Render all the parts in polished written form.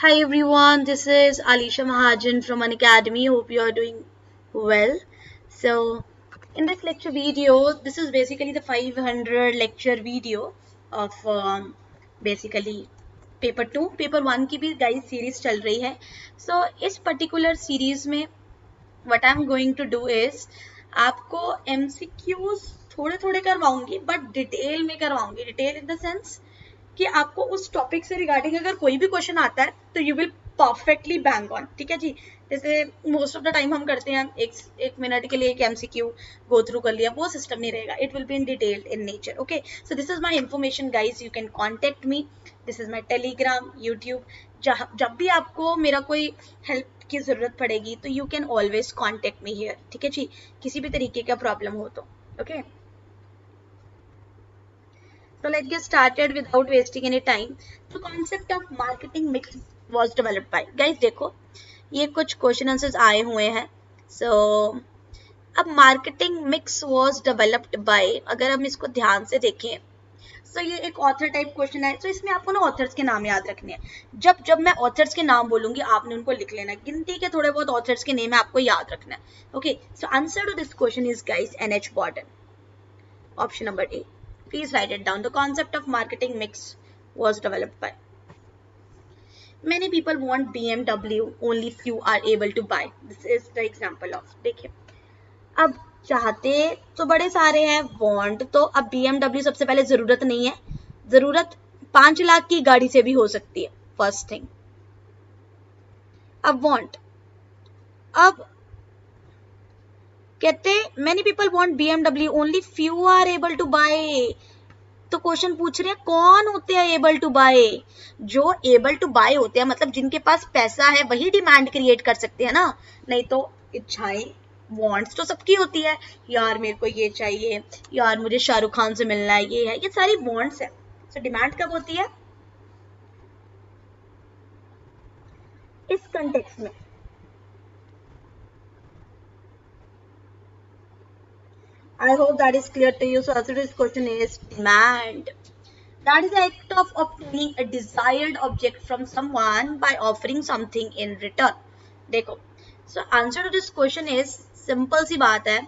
Hi everyone, this is Alisha Mahajan from An Academy. Hope you are doing well. So, in this lecture video, this is basically the 500 lecture video of basically paper 2. Paper 1 की भी guys series चल रही है. So, इस particular series में what I'm going to do is आपको MCQs थोड़े थोड़े करवाऊंगी बट डिटेल में करवाऊंगी. डिटेल इन द सेंस कि आपको उस टॉपिक से रिगार्डिंग अगर कोई भी क्वेश्चन आता है तो you will perfectly bang on. ठीक है जी. जैसे मोस्ट ऑफ द टाइम हम करते हैं एक मिनट के लिए एक एमसीक्यू गो थ्रू कर लिया, वो सिस्टम नहीं रहेगा. It will be in detailed in nature. Okay, so this is my information guys. You can contact me. This is my Telegram, YouTube. जब भी आपको मेरा कोई हेल्प की जरूरत पड़ेगी तो you can always contact me here. ठीक है जी, किसी भी तरीके का प्रॉब्लम हो तो. Okay, so let's get started without wasting any time. The concept of marketing mix was developed by guys. देखो ये कुछ क्वेश्चन आंसर्स आए हुए हैं. So अब marketing mix was developed by, अगर हम इसको ध्यान से देखें तो ये एक ऑथर टाइप क्वेश्चन है. तो इसमें आपको ना ऑथर्स के नाम याद रखने हैं. जब जब मैं ऑथर्स के नाम बोलूंगी आपने उनको लिख लेना. गिनती के थोड़े बहुत ऑथर्स के नेम आपको याद रखना है. Okay, so answer to this question is guys NH Borden. Option number A. Please write it down. The concept of marketing mix was developed by. Many people want BMW, only few are able to buy. This is the example of. देखिए, अब चाहते तो बड़े सारे हैं, want तो अब BMW सबसे पहले जरूरत नहीं है. जरूरत 5 लाख की गाड़ी से भी हो सकती है. First thing. अब want, अब कहते many people want BMW, only few are able to buy. तो क्वेश्चन पूछ रहे हैं कौन होते हैं एबल टू बाय. जो एबल टू बाय होते हैं मतलब जिनके पास पैसा है वही डिमांड क्रिएट कर सकते हैं ना. नहीं तो इच्छाएं, वांट्स तो सबकी होती है. यार मेरे को ये चाहिए, यार मुझे शाहरुख खान से मिलना है, ये है, ये सारी वांट्स है. सो डिमांड कब होती है? इस कंटेक्स्ट में. I hope that is clear to you. So answer to this question is demand. That is the act of obtaining a desired object from someone by offering something in return. देखो, so answer to this question is simple सी बात है.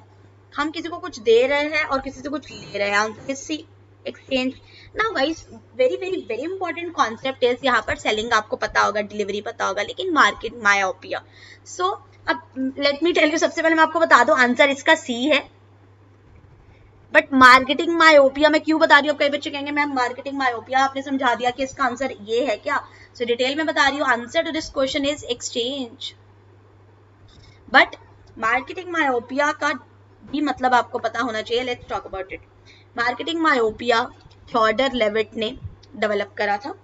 हम किसी को कुछ दे रहे हैं और किसी से कुछ ले रहे हैं. Answer is C, exchange. Now guys, very important concept is यहाँ पर selling आपको पता होगा, delivery पता होगा, लेकिन market myopia. So अब let me tell you, सबसे पहले मैं आपको बता दूं आंसर इसका C है. बट मार्केटिंग मायोपिया मैं क्यों बता रही हूँ? कई बच्चे कहेंगे मैम मार्केटिंग मायोपिया आपने समझा दिया कि इसका आंसर ये है क्या. सो डिटेल में बता रही हूँ. Answer to this question is exchange. But marketing myopia का भी मतलब आपको पता होना चाहिए. Let's talk about it. Marketing myopia Theodore Levitt ने डेवलप करा था.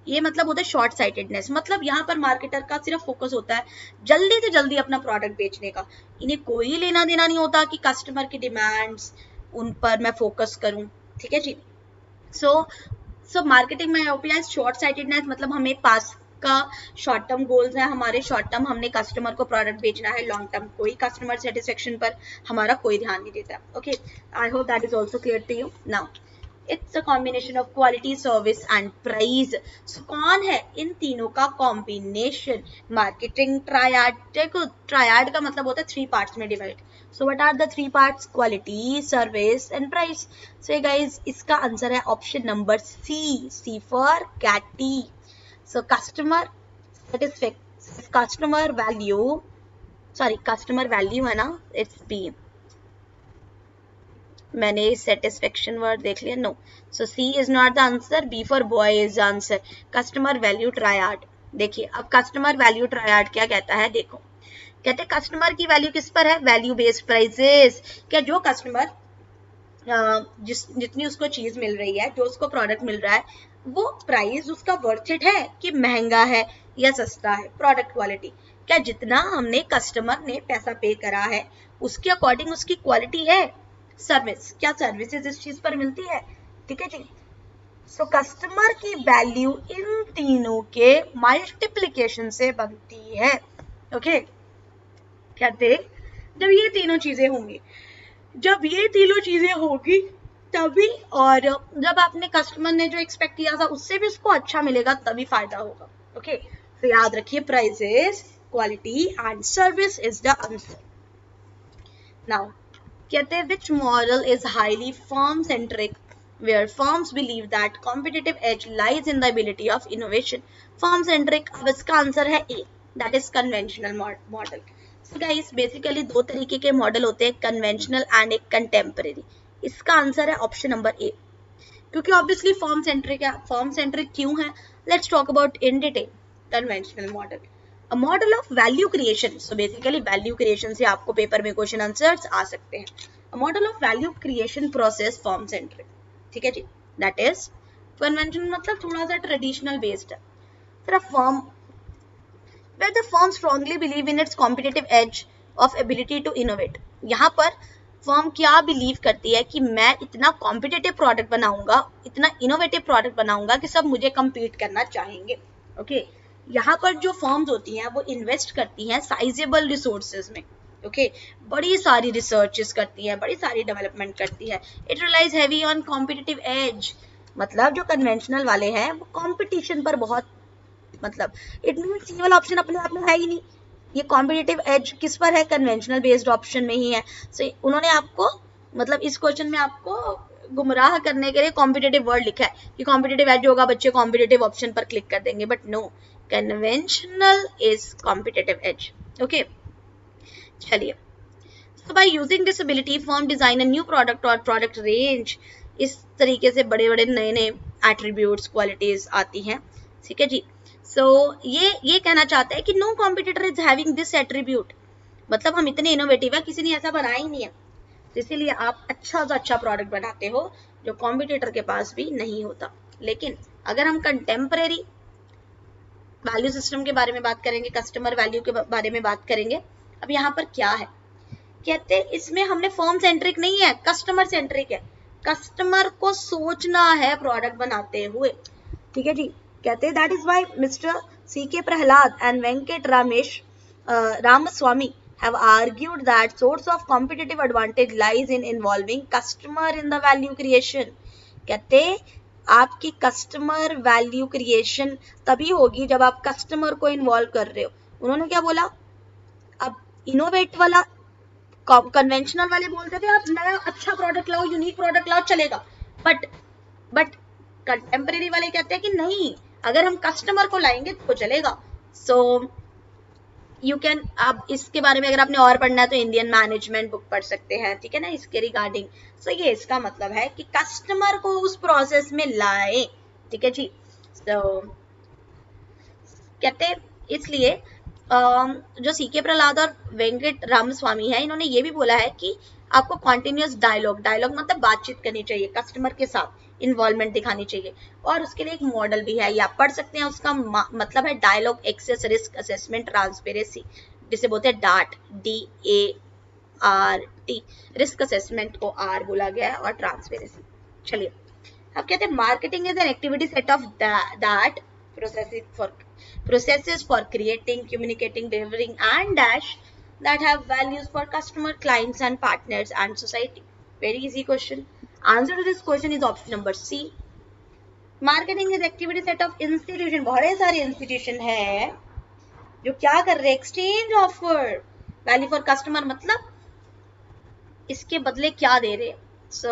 ये मतलब होता है शॉर्ट साइटेडनेस. मतलब यहाँ पर मार्केटर का सिर्फ फोकस होता है जल्दी से जल्दी अपना प्रोडक्ट बेचने का. इन्हें कोई लेना देना नहीं होता कि कस्टमर की डिमांड्स उन पर मैं फोकस करूं. ठीक है जी. So marketing myopia is short sightedness. मतलब हमें पास का शॉर्ट टर्म गोल्स है हमारे. शॉर्ट टर्म हमने कस्टमर को प्रोडक्ट बेचना है. लॉन्ग टर्म कोई कस्टमर सेटिस्फेक्शन पर हमारा कोई ध्यान नहीं देता. Okay, I hope that is also clear to you. Now it's a combination of quality, service and price. So कौन है इन तीनों का कॉम्बिनेशन? Marketing triad. देखो ट्रायड का मतलब होता है 3 पार्ट्स में divide. So what are the 3 parts? Quality, service and price. So guys इसका आंसर है option number C for Katie. So customer satisfaction, customer value, sorry customer value है ना, इट्स बी. मैंने सेटिस्फेक्शन वर्ड देख लिया. No, so C is not the answer. B for boy is the answer. Customer value triad. देखिए अब customer value triad क्या कहता है. देखो कहते हैं कस्टमर की वैल्यू किस पर है? Value based prices. क्या जो कस्टमर जितनी उसको चीज मिल रही है, जो उसको प्रोडक्ट मिल रहा है, वो प्राइस उसका वर्थ इट है कि महंगा है या सस्ता है. Product quality. क्या जितना हमने कस्टमर ने पैसा पे करा है उसके अकॉर्डिंग उसकी क्वालिटी है. सर्विस. क्या सर्विसेज इस चीज पर मिलती है. ठीक है जी. सो कस्टमर की वैल्यू इन तीनों के मल्टीप्लिकेशन से बनती है. ओके, कहते जब ये तीनों चीजें होंगी, जब ये तीनों चीजें होगी तभी, और जब आपने कस्टमर ने जो एक्सपेक्ट किया था उससे भी उसको अच्छा मिलेगा तभी फायदा होगा. ओके, तो याद रखिए prices, quality and service is the answer. Now कहते हैं which model is highly firm centric where firms believe that competitive edge lies in the ability of innovation. Firm centric, अब इसका आंसर है A, that is conventional model. So guys basically दो तरीके के model होते हैं, कन्वेंशनल एंड एक contemporary. इसका आंसर है ऑप्शन नंबर ए, क्योंकि ऑब्वियसली फॉर्म सेंट्रिक है. फॉर्म सेंट्रिक क्यों है, let's talk about in detail. Conventional model, a model of value creation. So basically value creation से आपको पेपर में क्वेश्चन आंसर्स आ सकते हैं. A model of value creation process form centric. ठीक है जी, दैट इज कन्वेंशनल मतलब थोड़ा सा ट्रेडिशनल बेस्ड है. फिर form where the firm strongly believe in its competitive edge of ability to innovate. यहाँ पर फर्म क्या बिलीव करती है कि मैं इतना कॉम्पिटिटिव प्रोडक्ट बनाऊंगा, इतना इनोवेटिव प्रोडक्ट बनाऊंगा कि सब मुझे कम्पीट करना चाहेंगे. ओके यहाँ पर जो फर्म्स होती हैं वो इन्वेस्ट करती हैं साइजेबल रिसोर्सेज में. ओके बड़ी सारी रिसर्चेस करती है, बड़ी सारी डेवलपमेंट करती है. It relies heavy on competitive edge, मतलब जो कन्वेंशनल वाले हैं वो कॉम्पिटिशन पर बहुत, मतलब इट मींस ये वाला ऑप्शन अपने आप में है ही नहीं. ये कॉम्पिटिटिव एज किस पर है, कन्वेंशनल बेस्ड ऑप्शन में ही है. सो उन्होंने आपको मतलब इस क्वेश्चन में आपको गुमराह करने के लिए कॉम्पिटिटिव वर्ड लिखा है कि कॉम्पिटिटिव एज होगा, बच्चे कॉम्पिटिटिव ऑप्शन पर क्लिक कर देंगे, but no, conventional is competitive edge. Okay चलिए, so by using this ability firm design a new product or product range. इस तरीके से बड़े बड़े नए नए एट्रीब्यूट्स क्वालिटीज आती हैं. ठीक है जी. सो ये कहना चाहता है कि no competitor is having this attribute, मतलब हम इतने इनोवेटिव है, किसी ने ऐसा बनाया ही नहीं है. इसीलिए आप अच्छा से अच्छा प्रोडक्ट बनाते हो जो कॉम्पिटिटर के पास भी नहीं होता. लेकिन अगर हम कंटेम्परेरी वैल्यू सिस्टम के बारे में बात करेंगे, कस्टमर वैल्यू के बारे में बात करेंगे, अब यहाँ पर क्या है, कहते इसमें हमने फर्म सेंट्रिक नहीं है, कस्टमर सेंट्रिक है. कस्टमर को सोचना है प्रोडक्ट बनाते हुए. ठीक है जी. कहते हैं that is why mister C.K. Prahalad and Venkat Ramaswamy have argued that source of competitive advantage lies in involving customer in the value creation. कहते आपकी कस्टमर वैल्यू क्रिएशन तभी होगी जब आप कस्टमर को इन्वॉल्व कर रहे हो. उन्होंने क्या बोला, अब इनोवेट वाला कन्वेंशनल वाले बोलते थे आप नया अच्छा प्रोडक्ट लाओ, यूनिक प्रोडक्ट लाओ, चलेगा, बट कंटेम्परेरी वाले कहते हैं कि नहीं, अगर हम कस्टमर को लाएंगे तो चलेगा. सो यू कैन, अब इसके बारे में अगर आपने और पढ़ना है तो इंडियन मैनेजमेंट बुक पढ़ सकते हैं. ठीक है ना, इसके रिगार्डिंग. सो ये इसका मतलब है कि कस्टमर को उस प्रोसेस में लाए. ठीक है जी. सो कहते हैं इसलिए जो C.K. प्रहलाद और वेंकट रामस्वामी है, इन्होंने ये भी बोला है कि आपको कॉन्टिन्यूस डायलॉग मतलब बातचीत करनी चाहिए कस्टमर के साथ, इन्वॉल्वमेंट दिखानी चाहिए. और उसके लिए एक मॉडल भी है, ये आप पढ़ सकते हैं. उसका मतलब है dialogue access risk assessment transparency, जिसे बोलते हैं डार्ट, DART. रिस्क असेसमेंट को R बोला गया है और ट्रांसपेरेंसी. चलिए, अब कहते हैं marketing is an activity set of that processes for creating, communicating, delivering and dash that have values for customer, clients and partners and society. Very easy question. Answer to this question is option number C. Marketing is activity set of institution. बहुत सारे institution है जो क्या कर रहे हैं, exchange offer value for customer, मतलब इसके बदले क्या दे रहे हैं. So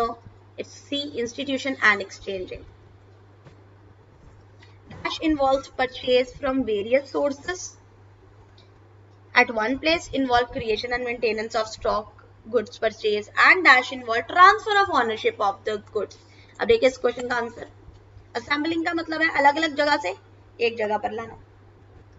it's C, institution and exchanging. Dash involves purchase from various sources at one place, involve creation and maintenance of stock, goods purchase and dash involve transfer of ownership of the goods. अब देखिए इस question का answer. Assembling का मतलब है अलग अलग जगह से एक जगह पर लाना.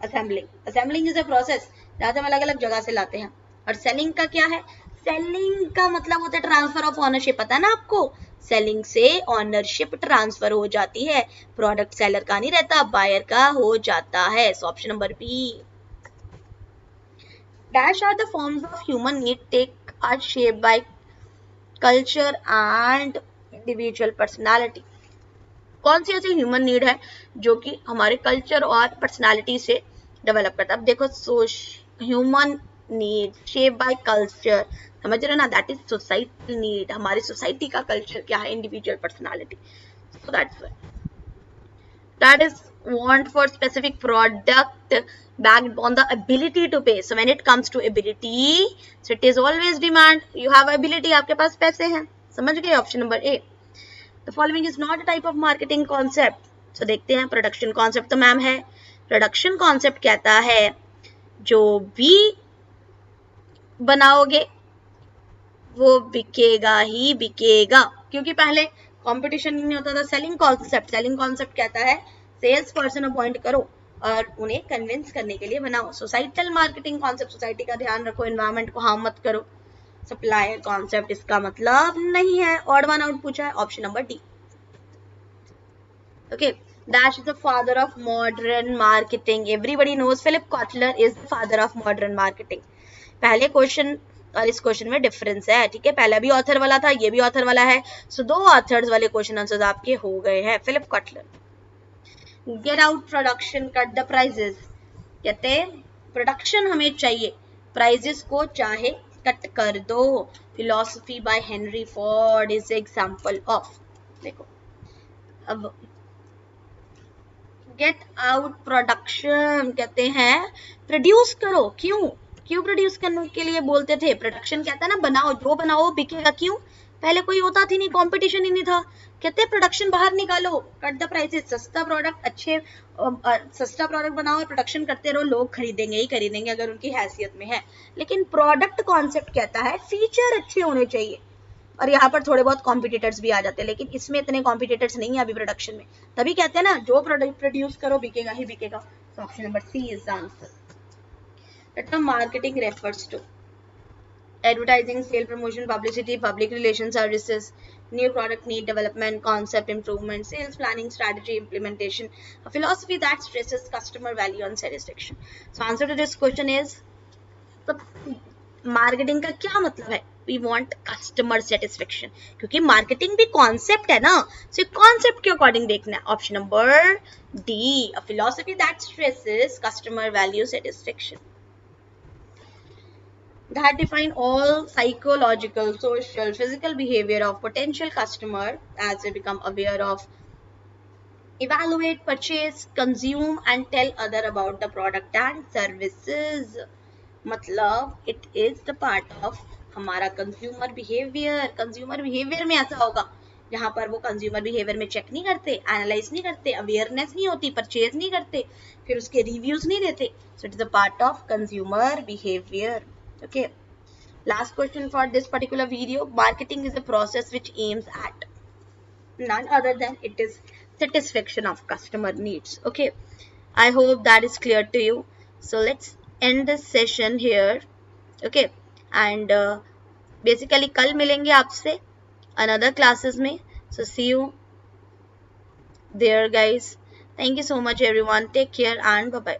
असेंबलिंग इज अ प्रोसेस जहाँ से हम अलग अलग जगह से लाते हैं. और सेलिंग का क्या है, सेलिंग का मतलब होता है ट्रांसफर ऑफ ऑनरशिप. पता है ना आपको, सेलिंग से ऑनरशिप ट्रांसफर हो जाती है. प्रोडक्ट सेलर का नहीं रहता, बायर का हो जाता है. So option number B. Dash are the forms of human need take are shape by culture and individual personality. कौन सी ऐसी ह्यूमन नीड है जो कि हमारे कल्चर और पर्सनालिटी से डेवलप करता है. अब देखो, human need shape by culture, समझ रहे हो ना, दैट इज सोसाइटी नीड. हमारी सोसाइटी का कल्चर क्या है, individual personality. So that is want for specific product backed on the ability to pay. So when it comes to ability, so it is always demand. You have ability, आपके पास पैसे हैं. समझ गए? Option number A. The following is not a type of marketing concept. So देखते हैं. Production concept तो ma'am है. Production concept कहता है जो भी बनाओगे वो बिकेगा ही बिकेगा, क्योंकि पहले कंपटीशन नहीं होता था. सेलिंग कॉन्सेप्ट कहता है सेल्स पर्सन अपॉइंट करो और उन्हें कन्विंस करने के लिए बनाओ. सोसाइटल मार्केटिंग कॉन्सेप्ट, सोसाइटी का ध्यान रखो, एनवायरमेंट को हार्म मत करो. सप्लायर कॉन्सेप्ट इसका मतलब नहीं है. ऑड वन आउट पूछा है, option number D. Okay, Dash is the father of modern marketing. Everybody knows Philip Kotler is the father of modern marketing. पहले क्वेश्चन और इस क्वेश्चन में डिफरेंस है, ठीक है. पहला भी ऑथर वाला था, ये भी ऑथर वाला है. सो दो ऑथर्स वाले क्वेश्चन आंसर्स आपके हो गए हैं. Philip Kotler. Get out production, cut the prices. कहते हैं प्रोडक्शन हमें चाहिए, प्राइजेस को चाहे कट कर दो. Philosophy by Henry Ford is example of. देखो अब गेट आउट प्रोडक्शन कहते हैं प्रोड्यूस करो. क्यों प्रोड्यूस करने के लिए बोलते थे? प्रोडक्शन कहता है ना बनाओ, जो बनाओ बिकेगा. क्यों? पहले कोई होता थी नहीं, कंपटीशन ही नहीं था. कहते हैं प्रोडक्शन बाहर निकालो, कट द प्राइसेस. सस्ता प्रोडक्ट बनाओ और प्रोडक्शन करते रहो, लोग खरीदेंगे ही खरीदेंगे अगर उनकी हैसियत में है. लेकिन प्रोडक्ट कॉन्सेप्ट कहता है फीचर अच्छे होने चाहिए. और यहाँ पर थोड़े बहुत कॉम्पिटिटर्स भी आ जाते हैं, लेकिन इसमें इतने कॉम्पिटिटर्स नहीं है अभी प्रोडक्शन में. तभी कहते हैं ना जो प्रोडक्ट प्रोड्यूस करो बिकेगा ही बिकेगा. So option number C is the answer. The term marketing refers to advertising, sale promotion, publicity, public relations services, new product need development, concept improvement, sales planning, strategy implementation, a philosophy that stresses customer value and satisfaction. So answer to this question is, marketing का क्या मतलब है? We want customer satisfaction, क्योंकि marketing भी concept है ना. So concept के according देखना है. Option number D, a philosophy that stresses customer value satisfaction. That define all psychological, social, physical behavior of potential customer as they become aware of, evaluate, purchase, consume and tell other about the product and services. मतलब it is the part of हमारा consumer behaviour. Consumer behaviour में ऐसा होगा जहां पर वो consumer behaviour में check नहीं करते, एनालाइज नहीं करते, अवेयरनेस नहीं होती, परचेज नहीं करते, फिर उसके रिव्यूज नहीं देते. So it is a part of consumer behaviour. Okay, last question for this particular video. Marketing is a process which aims at none other than it is satisfaction of customer needs. Okay, I hope that is clear to you. So let's end this session here. Okay, and basically कल मिलेंगे आपसे another classes में. So see you there guys. Thank you so much everyone. Take care and bye bye.